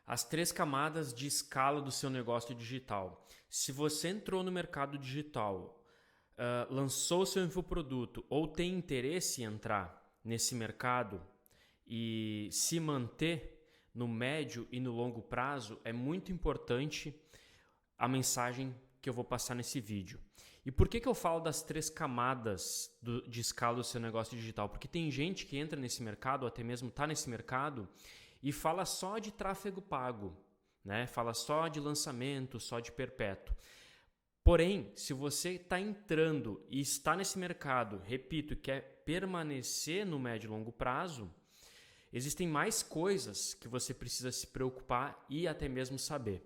As 3 camadas de escala do seu negócio digital. Se você entrou no mercado digital, lançou seu infoproduto ou tem interesse em entrar nesse mercado e se manter no médio e no longo prazo, é muito importante a mensagem que eu vou passar nesse vídeo. E por que eu falo das 3 camadas de escala do seu negócio digital? Porque tem gente que entra nesse mercado, ou até mesmo está nesse mercado, e fala só de tráfego pago, né? Fala só de lançamento, só de perpétuo. Porém, se você está entrando e está nesse mercado, repito, quer permanecer no médio e longo prazo, existem mais coisas que você precisa se preocupar e até mesmo saber.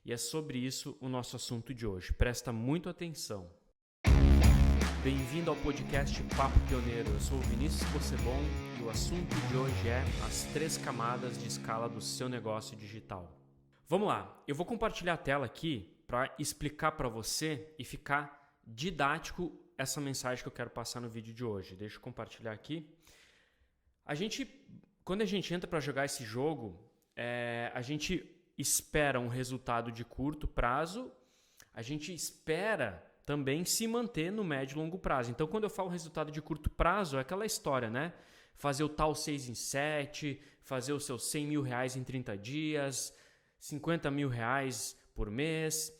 E é sobre isso o nosso assunto de hoje. Presta muito atenção. Bem-vindo ao podcast Papo Pioneiro. Eu sou o Vinícius Possebon e o assunto de hoje é as 3 camadas de escala do seu negócio digital. Vamos lá, eu vou compartilhar a tela aqui para explicar para você e ficar didático essa mensagem que eu quero passar no vídeo de hoje. Deixa eu compartilhar aqui. Quando a gente entra para jogar esse jogo, a gente espera um resultado de curto prazo, a gente espera também se manter no médio e longo prazo. Então, quando eu falo resultado de curto prazo, é aquela história, né? Fazer o tal 6 em 7, fazer os seus 100 mil reais em 30 dias, 50 mil reais por mês,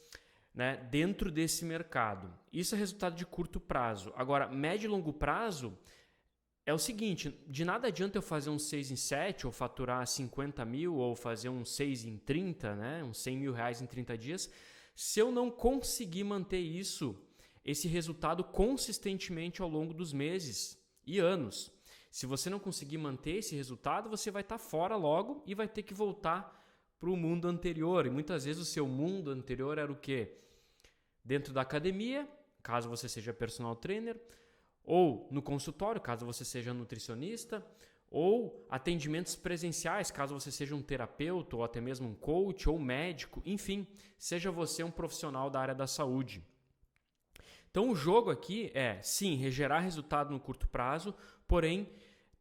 né? Dentro desse mercado. Isso é resultado de curto prazo. Agora, médio e longo prazo é o seguinte, de nada adianta eu fazer um 6 em 7 ou faturar 50 mil ou fazer um 6 em 30, né? Uns 100 mil reais em 30 dias, se eu não conseguir manter esse resultado consistentemente ao longo dos meses e anos. Se você não conseguir manter esse resultado, você vai estar fora logo e vai ter que voltar para o mundo anterior. E muitas vezes o seu mundo anterior era o quê? Dentro da academia, caso você seja personal trainer, ou no consultório, caso você seja nutricionista, ou atendimentos presenciais, caso você seja um terapeuta, ou até mesmo um coach, ou médico, enfim, seja você um profissional da área da saúde. Então o jogo aqui é, sim, gerar resultado no curto prazo, porém,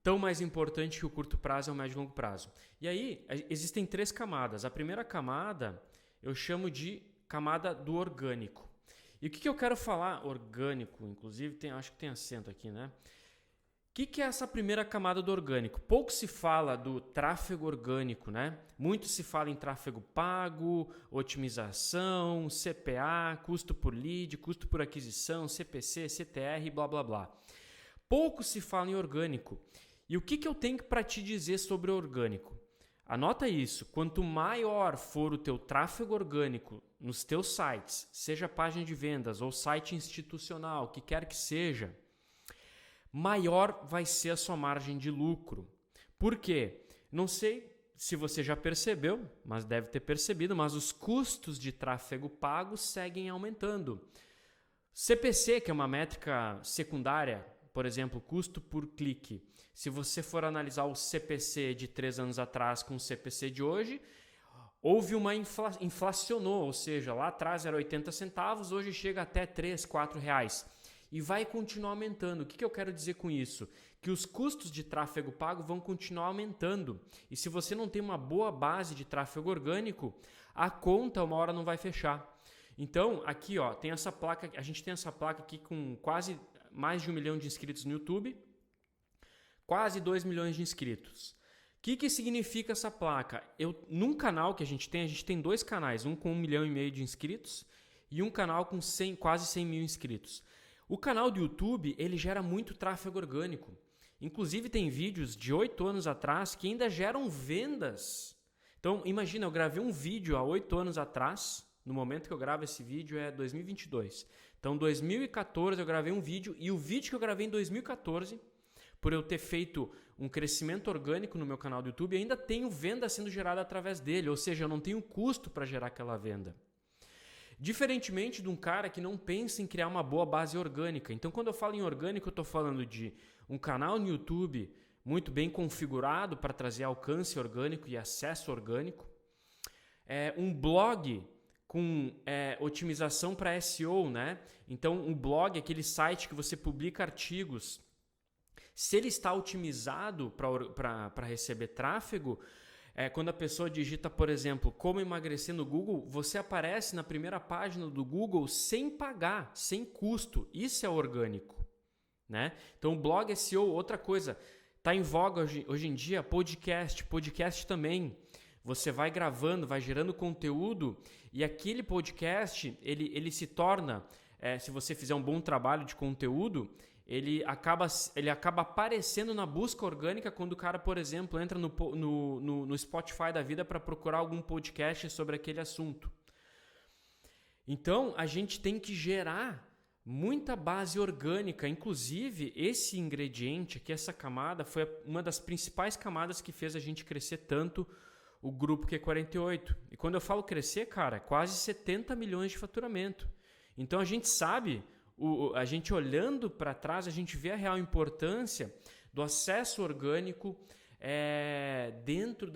tão mais importante que o curto prazo é o médio e longo prazo. E aí, existem 3 camadas. A primeira camada, eu chamo de camada do orgânico. E o que eu quero falar? Orgânico, inclusive, acho que tem acento aqui, né? O que é essa primeira camada do orgânico? Pouco se fala do tráfego orgânico, né? Muito se fala em tráfego pago, otimização, CPA, custo por lead, custo por aquisição, CPC, CTR, blá blá blá. Pouco se fala em orgânico. E o que eu tenho para te dizer sobre o orgânico? Anota isso, quanto maior for o teu tráfego orgânico nos teus sites, seja página de vendas ou site institucional, o que quer que seja, maior vai ser a sua margem de lucro. Por quê? Não sei se você já percebeu, mas deve ter percebido, mas os custos de tráfego pago seguem aumentando. CPC, que é uma métrica secundária, por exemplo, custo por clique. Se você for analisar o CPC de 3 anos atrás com o CPC de hoje, houve uma inflacionou, ou seja, lá atrás era 80 centavos, hoje chega até 3, 4 reais. E vai continuar aumentando. O que eu quero dizer com isso? Que os custos de tráfego pago vão continuar aumentando. E se você não tem uma boa base de tráfego orgânico, a conta uma hora não vai fechar. Então, aqui ó, tem essa placa, a gente tem essa placa aqui com quase mais de 1 milhão de inscritos no YouTube, quase 2 milhões de inscritos. O que significa essa placa? Num canal que a gente tem 2 canais, um com 1,5 milhão de inscritos e um canal com quase 100 mil inscritos. O canal do YouTube, ele gera muito tráfego orgânico. Inclusive tem vídeos de 8 anos atrás que ainda geram vendas. Então imagina, eu gravei um vídeo há 8 anos atrás, no momento que eu gravo esse vídeo é 2022. Então, em 2014 eu gravei um vídeo e o vídeo que eu gravei em 2014, por eu ter feito um crescimento orgânico no meu canal do YouTube, ainda tenho venda sendo gerada através dele, ou seja, eu não tenho custo para gerar aquela venda. Diferentemente de um cara que não pensa em criar uma boa base orgânica. Então, quando eu falo em orgânico, eu estou falando de um canal no YouTube muito bem configurado para trazer alcance orgânico e acesso orgânico, um blog com otimização para SEO, né? Então, um blog, aquele site que você publica artigos, se ele está otimizado para receber tráfego, Quando a pessoa digita, por exemplo, como emagrecer no Google, você aparece na primeira página do Google sem pagar, sem custo. Isso é orgânico, né? Então, blog SEO, outra coisa, está em voga hoje em dia, podcast também. Você vai gravando, vai gerando conteúdo e aquele podcast, ele se torna, se você fizer um bom trabalho de conteúdo, ele acaba aparecendo na busca orgânica quando o cara, por exemplo, entra no Spotify da vida para procurar algum podcast sobre aquele assunto. Então, a gente tem que gerar muita base orgânica. Inclusive, esse ingrediente aqui, essa camada, foi uma das principais camadas que fez a gente crescer tanto o grupo Q48. E quando eu falo crescer, cara, quase 70 milhões de faturamento. Então, a gente sabe... A gente olhando para trás, a gente vê a real importância do acesso orgânico dentro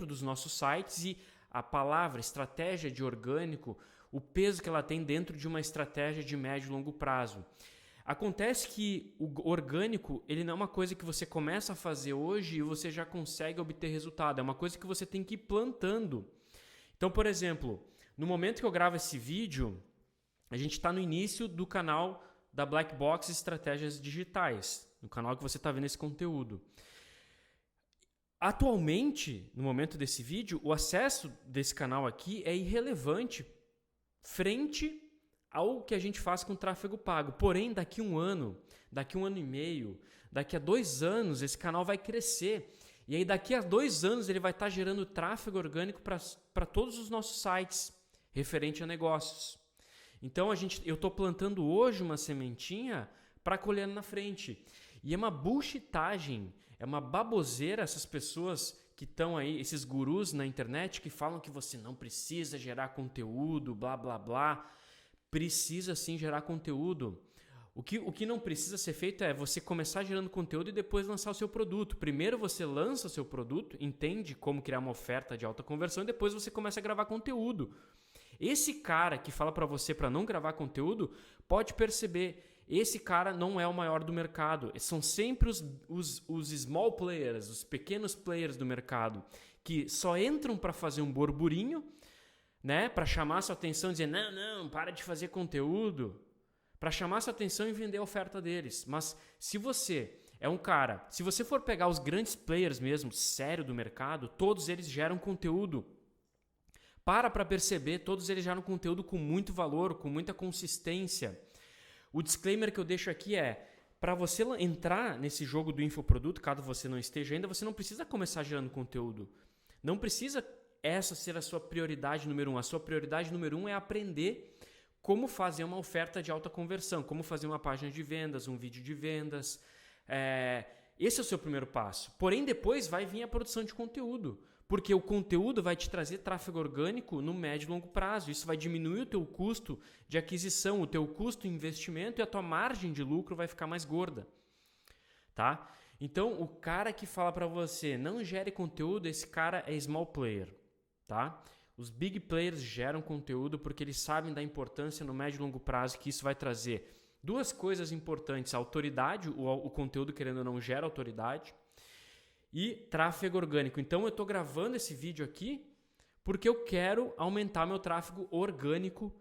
dos nossos sites e a palavra estratégia de orgânico, o peso que ela tem dentro de uma estratégia de médio e longo prazo. Acontece que o orgânico ele não é uma coisa que você começa a fazer hoje e você já consegue obter resultado, é uma coisa que você tem que ir plantando. Então, por exemplo, no momento que eu gravo esse vídeo, a gente está no início do canal da Black Box Estratégias Digitais, no canal que você está vendo esse conteúdo. Atualmente, no momento desse vídeo, o acesso desse canal aqui é irrelevante frente ao que a gente faz com tráfego pago. Porém, daqui a um ano e meio, daqui a 2 anos, esse canal vai crescer. E aí daqui a 2 anos ele vai estar gerando tráfego orgânico para todos os nossos sites referente a negócios. Então eu estou plantando hoje uma sementinha para colher na frente. E é uma bullshitagem, é uma baboseira essas pessoas que estão aí, esses gurus na internet que falam que você não precisa gerar conteúdo, blá blá blá. Precisa sim gerar conteúdo. O que não precisa ser feito é você começar gerando conteúdo e depois lançar o seu produto. Primeiro você lança o seu produto, entende como criar uma oferta de alta conversão e depois você começa a gravar conteúdo. Esse cara que fala para você para não gravar conteúdo, pode perceber, esse cara não é o maior do mercado. São sempre os small players, os pequenos players do mercado, que só entram para fazer um burburinho, né? Para chamar sua atenção e dizer, não, para de fazer conteúdo. Para chamar sua atenção e vender a oferta deles. Mas se você é um cara, se você for pegar os grandes players mesmo, sério do mercado, todos eles geram conteúdo. Para perceber, todos eles geram conteúdo com muito valor, com muita consistência. O disclaimer que eu deixo aqui é, para você entrar nesse jogo do infoproduto, caso você não esteja ainda, você não precisa começar gerando conteúdo. Não precisa essa ser a sua prioridade número 1. A sua prioridade número 1 é aprender como fazer uma oferta de alta conversão, como fazer uma página de vendas, um vídeo de vendas. Esse é o seu primeiro passo. Porém, depois vai vir a produção de conteúdo. Porque o conteúdo vai te trazer tráfego orgânico no médio e longo prazo. Isso vai diminuir o teu custo de aquisição, o teu custo de investimento e a tua margem de lucro vai ficar mais gorda. Tá? Então, o cara que fala para você não gere conteúdo, esse cara é small player. Tá? Os big players geram conteúdo porque eles sabem da importância no médio e longo prazo que isso vai trazer. 2 coisas importantes. A autoridade, o conteúdo querendo ou não gera autoridade. E tráfego orgânico. Então eu estou gravando esse vídeo aqui porque eu quero aumentar meu tráfego orgânico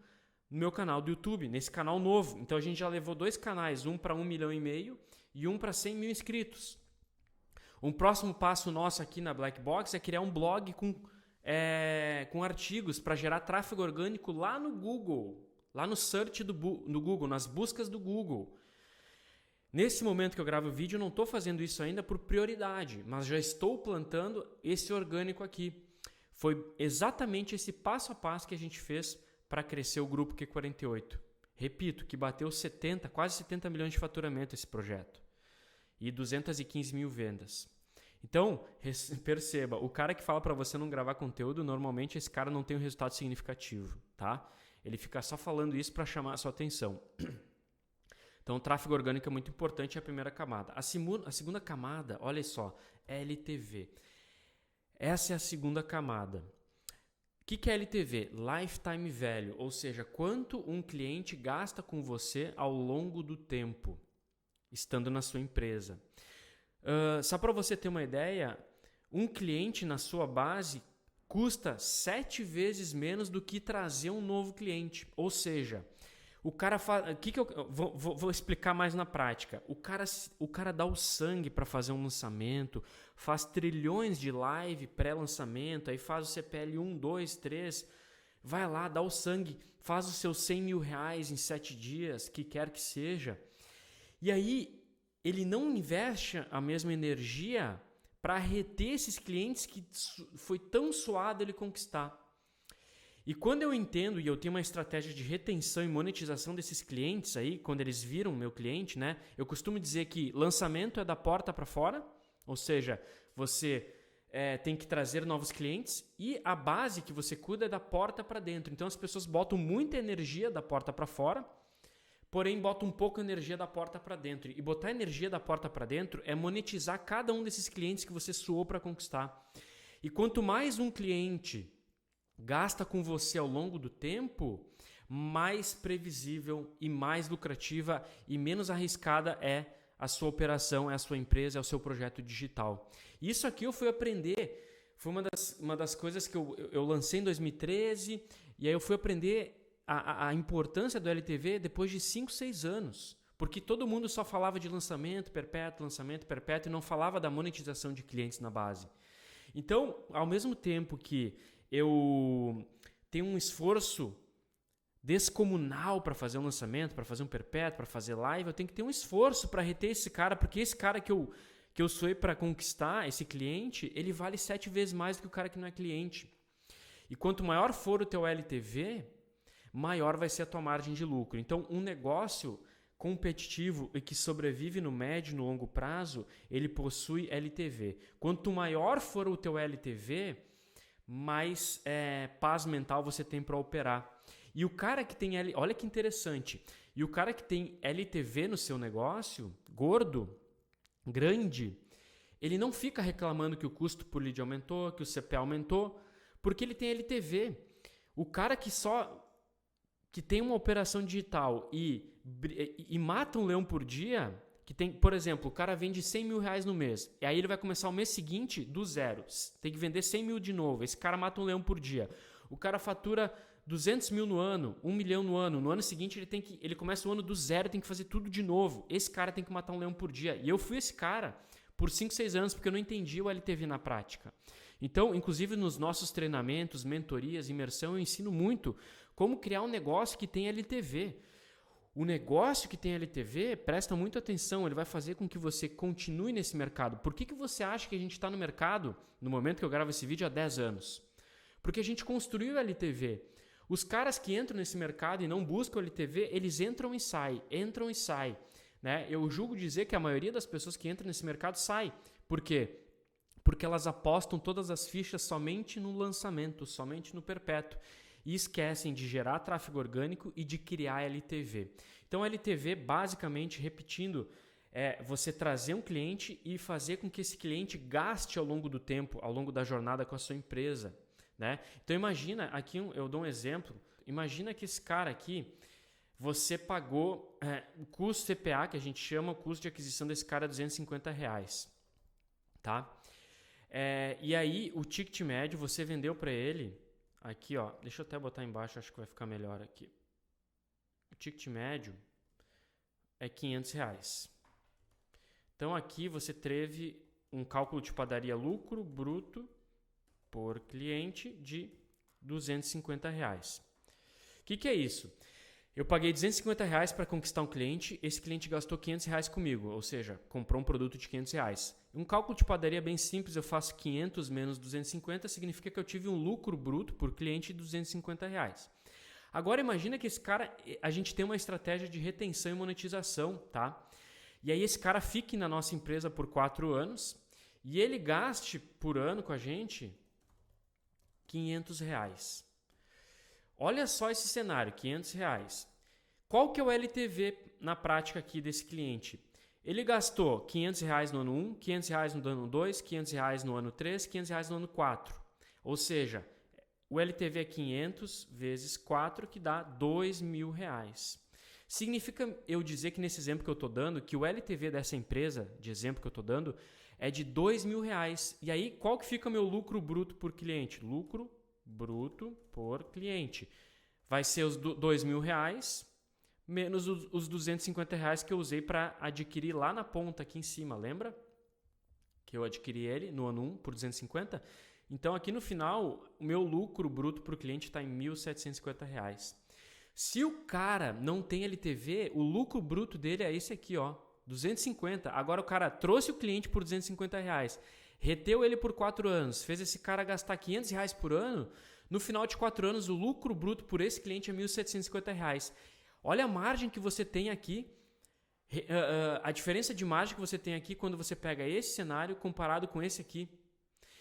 no meu canal do YouTube, nesse canal novo. Então a gente já levou 2 canais, um para 1,5 milhão e um para 100 mil inscritos. Um próximo passo nosso aqui na Black Box é criar um blog com artigos para gerar tráfego orgânico lá no Google, lá no search do Google, nas buscas do Google. Nesse momento que eu gravo o vídeo, eu não estou fazendo isso ainda por prioridade, mas já estou plantando esse orgânico aqui. Foi exatamente esse passo a passo que a gente fez para crescer o grupo Q48. Repito, que bateu quase 70 milhões de faturamento esse projeto e 215 mil vendas. Então, perceba, o cara que fala para você não gravar conteúdo, normalmente esse cara não tem um resultado significativo, tá? Ele fica só falando isso para chamar a sua atenção. Então, o tráfego orgânico é muito importante, é a primeira camada. A segunda camada, olha só, LTV. Essa é a segunda camada. O que é LTV? Lifetime Value, ou seja, quanto um cliente gasta com você ao longo do tempo, estando na sua empresa. Só para você ter uma ideia, um cliente na sua base custa 7 vezes menos do que trazer um novo cliente. Ou seja, o cara faz. O que eu vou explicar mais na prática? O cara dá o sangue para fazer um lançamento, faz trilhões de live pré-lançamento, aí faz o CPL 1, 2, 3, vai lá, dá o sangue, faz os seus 100 mil reais em 7 dias, que quer que seja. E aí ele não investe a mesma energia para reter esses clientes que foi tão suado ele conquistar. E quando eu entendo e eu tenho uma estratégia de retenção e monetização desses clientes aí, quando eles viram meu cliente, né? Eu costumo dizer que lançamento é da porta para fora, ou seja, você tem que trazer novos clientes, e a base que você cuida é da porta para dentro. Então as pessoas botam muita energia da porta para fora, porém botam um pouco de energia da porta para dentro. E botar energia da porta para dentro é monetizar cada um desses clientes que você suou para conquistar. E quanto mais um cliente gasta com você ao longo do tempo, mais previsível e mais lucrativa e menos arriscada é a sua operação, é a sua empresa, é o seu projeto digital. Isso aqui eu fui aprender, foi uma das coisas que eu lancei em 2013, e aí eu fui aprender a importância do LTV depois de 5, 6 anos. Porque todo mundo só falava de lançamento perpétuo, e não falava da monetização de clientes na base. Então, ao mesmo tempo que eu tenho um esforço descomunal para fazer um lançamento, para fazer um perpétuo, para fazer live, eu tenho que ter um esforço para reter esse cara, porque esse cara que eu suei para conquistar, esse cliente, ele vale 7 vezes mais do que o cara que não é cliente. E quanto maior for o teu LTV, maior vai ser a tua margem de lucro. Então, um negócio competitivo e que sobrevive no médio e no longo prazo, ele possui LTV. Quanto maior for o teu LTV, mais paz mental você tem para operar. E o cara que tem olha que interessante, e o cara que tem LTV no seu negócio, gordo, grande, ele não fica reclamando que o custo por lead aumentou, que o CPA aumentou, porque ele tem LTV. O cara que tem uma operação digital e mata um leão por dia, que tem, por exemplo, o cara vende 100 mil reais no mês, e aí ele vai começar o mês seguinte do zero, tem que vender 100 mil de novo, esse cara mata um leão por dia. O cara fatura 200 mil no ano, 1 milhão no ano seguinte ele começa o ano do zero, tem que fazer tudo de novo. Esse cara tem que matar um leão por dia. E eu fui esse cara por 5, 6 anos, porque eu não entendi o LTV na prática. Então, inclusive nos nossos treinamentos, mentorias, imersão, eu ensino muito como criar um negócio que tem LTV. O negócio que tem LTV, presta muita atenção, ele vai fazer com que você continue nesse mercado. Por que você acha que a gente está no mercado, no momento que eu gravo esse vídeo, há 10 anos? Porque a gente construiu o LTV. Os caras que entram nesse mercado e não buscam o LTV, eles entram e saem. Né? Eu julgo dizer que a maioria das pessoas que entram nesse mercado sai. Por quê? Porque elas apostam todas as fichas somente no lançamento, somente no perpétuo. E esquecem de gerar tráfego orgânico e de criar LTV. Então, LTV, basicamente, repetindo, é você trazer um cliente e fazer com que esse cliente gaste ao longo do tempo, ao longo da jornada com a sua empresa. Né? Então, imagina, aqui eu dou um exemplo, imagina que esse cara aqui, você pagou o custo CPA, que a gente chama o custo de aquisição desse cara, R$250. Tá? E aí, o ticket médio, você vendeu para ele... Aqui, ó, deixa eu até botar embaixo, acho que vai ficar melhor aqui. O ticket médio é R$500. Então, aqui você teve um cálculo de padaria lucro bruto por cliente de R$250. O que é isso? Eu paguei R$250 para conquistar um cliente, esse cliente gastou R$500 comigo, ou seja, comprou um produto de R$500. Um cálculo de padaria bem simples, eu faço 500 menos 250, significa que eu tive um lucro bruto por cliente de R$250. Agora imagina que esse cara, a gente tem uma estratégia de retenção e monetização, tá? E aí esse cara fique na nossa empresa por 4 anos e ele gaste por ano com a gente R$500. Olha só esse cenário, R$500. Qual que é o LTV na prática aqui desse cliente? Ele gastou R$500 no ano 1, R$500 no ano 2, R$500 no ano 3, R$500 no ano 4. Ou seja, o LTV é 500 vezes 4, que dá R$2.000. Significa eu dizer que nesse exemplo que eu estou dando, que o LTV dessa empresa, de exemplo que eu estou dando, é de R$2.000. E aí, qual que fica meu lucro bruto por cliente? Lucro bruto por cliente. Vai ser os R$2.000 menos os R$250 que eu usei para adquirir lá na ponta, aqui em cima, lembra? Que eu adquiri ele no ano 1 por 250. Então, aqui no final, o meu lucro bruto para o cliente está em R$1.750. Se o cara não tem LTV, o lucro bruto dele é esse aqui, ó, 250. Agora o cara trouxe o cliente por R$250, reteu ele por 4 anos, fez esse cara gastar R$500 por ano. No final de 4 anos, o lucro bruto por esse cliente é R$1.750. Olha a margem que você tem aqui, a diferença de margem que você tem aqui quando você pega esse cenário comparado com esse aqui.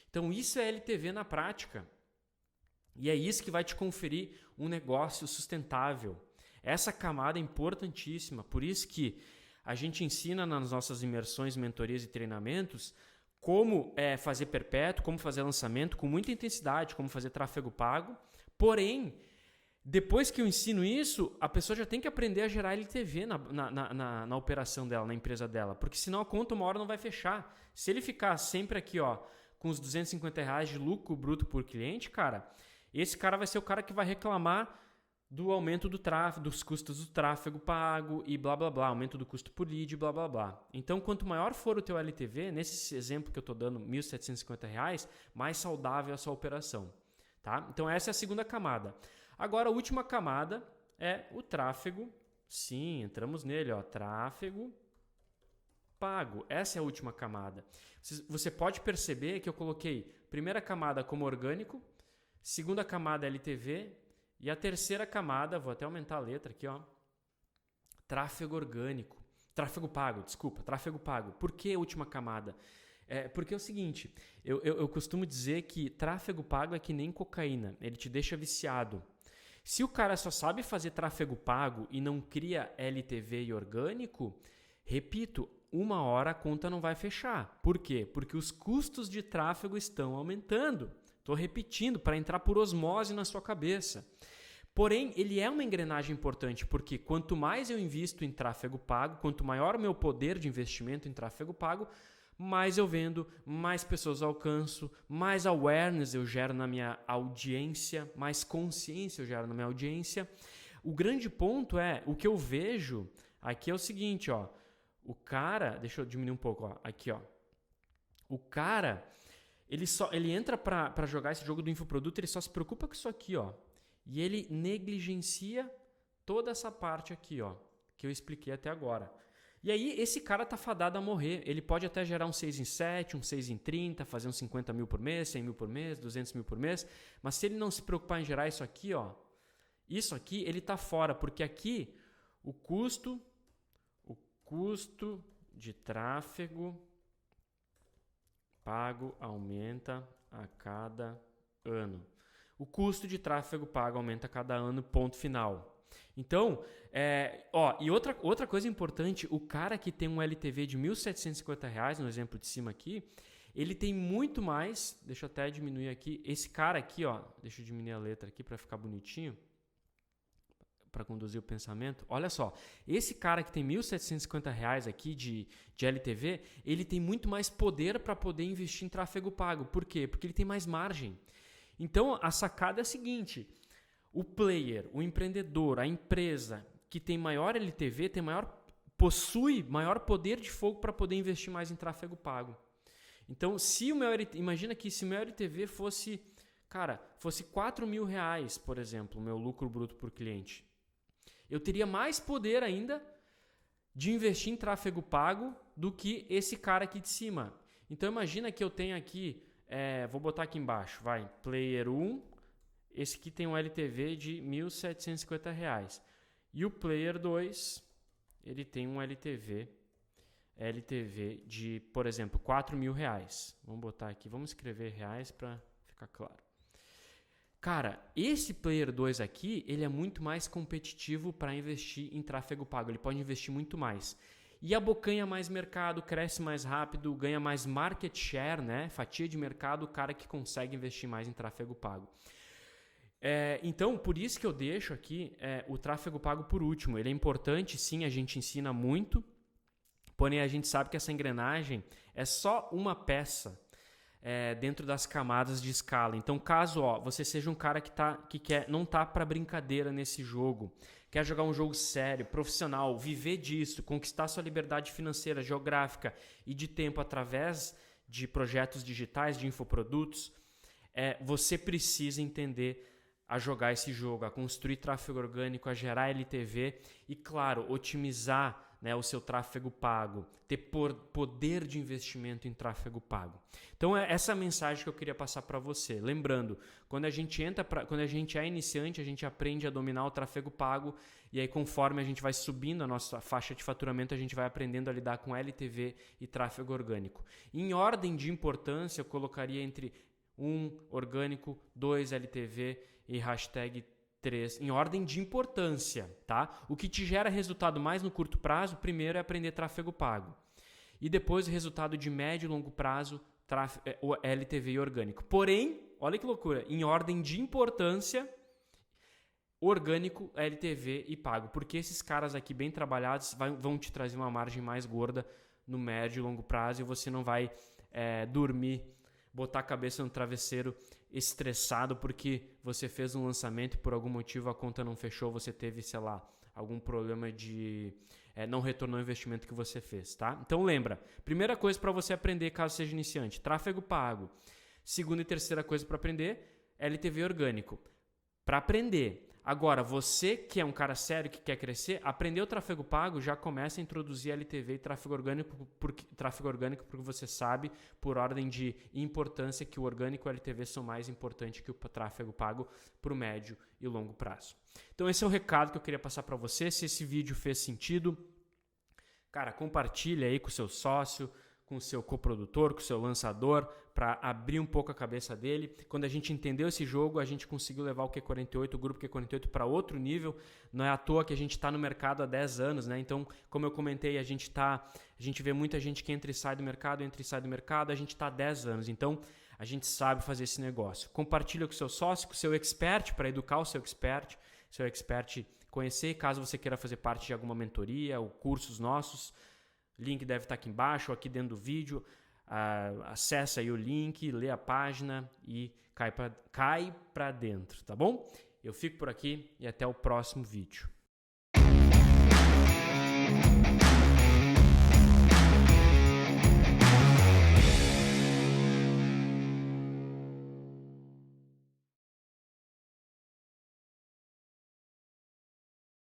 Então, isso é LTV na prática. E é isso que vai te conferir um negócio sustentável. Essa camada é importantíssima. Por isso que a gente ensina nas nossas imersões, mentorias e treinamentos como fazer perpétuo, como fazer lançamento com muita intensidade, como fazer tráfego pago. Porém, depois que eu ensino isso, a pessoa já tem que aprender a gerar LTV na operação dela, na empresa dela. Porque senão a conta uma hora não vai fechar. Se ele ficar sempre aqui, ó, com os R$250 de lucro bruto por cliente, cara, esse cara vai ser o cara que vai reclamar do aumento do tráfego, dos custos do tráfego pago e blá blá blá, aumento do custo por lead, blá blá blá. Então, quanto maior for o teu LTV, nesse exemplo que eu estou dando, R$1.750, mais saudável é a sua operação. Tá? Então, essa é a segunda camada. Agora, a última camada é o tráfego. Sim, entramos nele, ó, tráfego pago. Essa é a última camada. Você pode perceber que eu coloquei primeira camada como orgânico, segunda camada LTV e a terceira camada, vou até aumentar a letra aqui, ó, tráfego orgânico. Tráfego pago, desculpa, tráfego pago. Por que a última camada? Porque é o seguinte, eu costumo dizer que tráfego pago é que nem cocaína, ele te deixa viciado. Se o cara só sabe fazer tráfego pago e não cria LTV e orgânico, repito, uma hora a conta não vai fechar. Por quê? Porque os custos de tráfego estão aumentando. Estou repetindo para entrar por osmose na sua cabeça. Porém, ele é uma engrenagem importante, porque quanto mais eu invisto em tráfego pago, quanto maior o meu poder de investimento em tráfego pago, mais eu vendo, mais pessoas eu alcanço, mais awareness eu gero na minha audiência, mais consciência eu gero na minha audiência. O grande ponto o que eu vejo aqui é o seguinte, ó, o cara, deixa eu diminuir um pouco, ó, aqui, ó, o cara, ele entra para jogar esse jogo do infoproduto, ele só se preocupa com isso aqui, ó, e ele negligencia toda essa parte aqui, ó, que eu expliquei até agora. E aí, esse cara tá fadado a morrer. Ele pode até gerar um 6 em 7, um 6 em 30, fazer uns 50 mil por mês, 100 mil por mês, 200 mil por mês. Mas se ele não se preocupar em gerar isso aqui, ó, isso aqui, ele tá fora. Porque aqui, o custo de tráfego pago aumenta a cada ano. O custo de tráfego pago aumenta a cada ano, ponto final. Então, e outra coisa importante, o cara que tem um LTV de R$1.750, no exemplo de cima aqui, ele tem muito mais, deixa eu até diminuir aqui, esse cara aqui, ó, deixa eu diminuir a letra aqui para ficar bonitinho, para conduzir o pensamento. Olha só, esse cara que tem R$1.750 aqui de LTV, ele tem muito mais poder para poder investir em tráfego pago. Por quê? Porque ele tem mais margem. Então, a sacada é a seguinte: o player, o empreendedor, a empresa que tem maior LTV, possui maior poder de fogo para poder investir mais em tráfego pago. Então, imagina que se o meu LTV fosse R$4.000, por exemplo, o meu lucro bruto por cliente, eu teria mais poder ainda de investir em tráfego pago do que esse cara aqui de cima. Então, imagina que eu tenho aqui, vou botar aqui embaixo, player 1, esse aqui tem um LTV de R$1.750. E o player 2, ele tem um LTV de, por exemplo, R$4.000. Vamos botar aqui, vamos escrever reais para ficar claro. Cara, esse player 2 aqui, ele é muito mais competitivo para investir em tráfego pago. Ele pode investir muito mais. E abocanha mais mercado, cresce mais rápido, ganha mais market share, né? Fatia de mercado, o cara que consegue investir mais em tráfego pago. Então, por isso que eu deixo aqui o tráfego pago por último. Ele é importante, sim, a gente ensina muito. Porém, a gente sabe que essa engrenagem é só uma peça dentro das camadas de escala. Então, caso você seja um cara não tá para brincadeira nesse jogo, quer jogar um jogo sério, profissional, viver disso, conquistar sua liberdade financeira, geográfica e de tempo através de projetos digitais, de infoprodutos, você precisa entender a jogar esse jogo, a construir tráfego orgânico, a gerar LTV e, claro, otimizar o seu tráfego pago, ter poder de investimento em tráfego pago. Então, é essa mensagem que eu queria passar para você. Lembrando, quando a gente é iniciante, a gente aprende a dominar o tráfego pago e aí, conforme a gente vai subindo a nossa faixa de faturamento, a gente vai aprendendo a lidar com LTV e tráfego orgânico. Em ordem de importância, eu colocaria entre 1 orgânico, 2 LTV e hashtag 3, em ordem de importância, tá? O que te gera resultado mais no curto prazo, primeiro é aprender tráfego pago. E depois o resultado de médio e longo prazo, LTV e orgânico. Porém, olha que loucura, em ordem de importância, orgânico, LTV e pago. Porque esses caras aqui bem trabalhados vão te trazer uma margem mais gorda no médio e longo prazo e você não vai dormir, botar a cabeça no travesseiro estressado porque você fez um lançamento e por algum motivo a conta não fechou, você teve, sei lá, algum problema de não retornou o investimento que você fez, tá? Então lembra, primeira coisa para você aprender caso seja iniciante, tráfego pago. Segunda e terceira coisa para aprender, LTV orgânico. Para aprender. Agora, você que é um cara sério, que quer crescer, aprender o tráfego pago, já começa a introduzir LTV e tráfego orgânico porque você sabe, por ordem de importância, que o orgânico e o LTV são mais importantes que o tráfego pago para o médio e longo prazo. Então esse é o recado que eu queria passar para você. Se esse vídeo fez sentido, cara, compartilha aí com o seu sócio, com o seu coprodutor, com o seu lançador, para abrir um pouco a cabeça dele. Quando a gente entendeu esse jogo, a gente conseguiu levar o Q48, o grupo Q48, para outro nível. Não é à toa que a gente está no mercado há 10 anos, né? Então, como eu comentei, a gente vê muita gente que entra e sai do mercado, a gente está há 10 anos. Então, a gente sabe fazer esse negócio. Compartilha com o seu sócio, com o seu expert, para educar o seu expert conhecer, caso você queira fazer parte de alguma mentoria ou cursos nossos. Link deve estar aqui embaixo ou aqui dentro do vídeo. Acessa aí o link, lê a página e cai pra dentro, tá bom? Eu fico por aqui e até o próximo vídeo.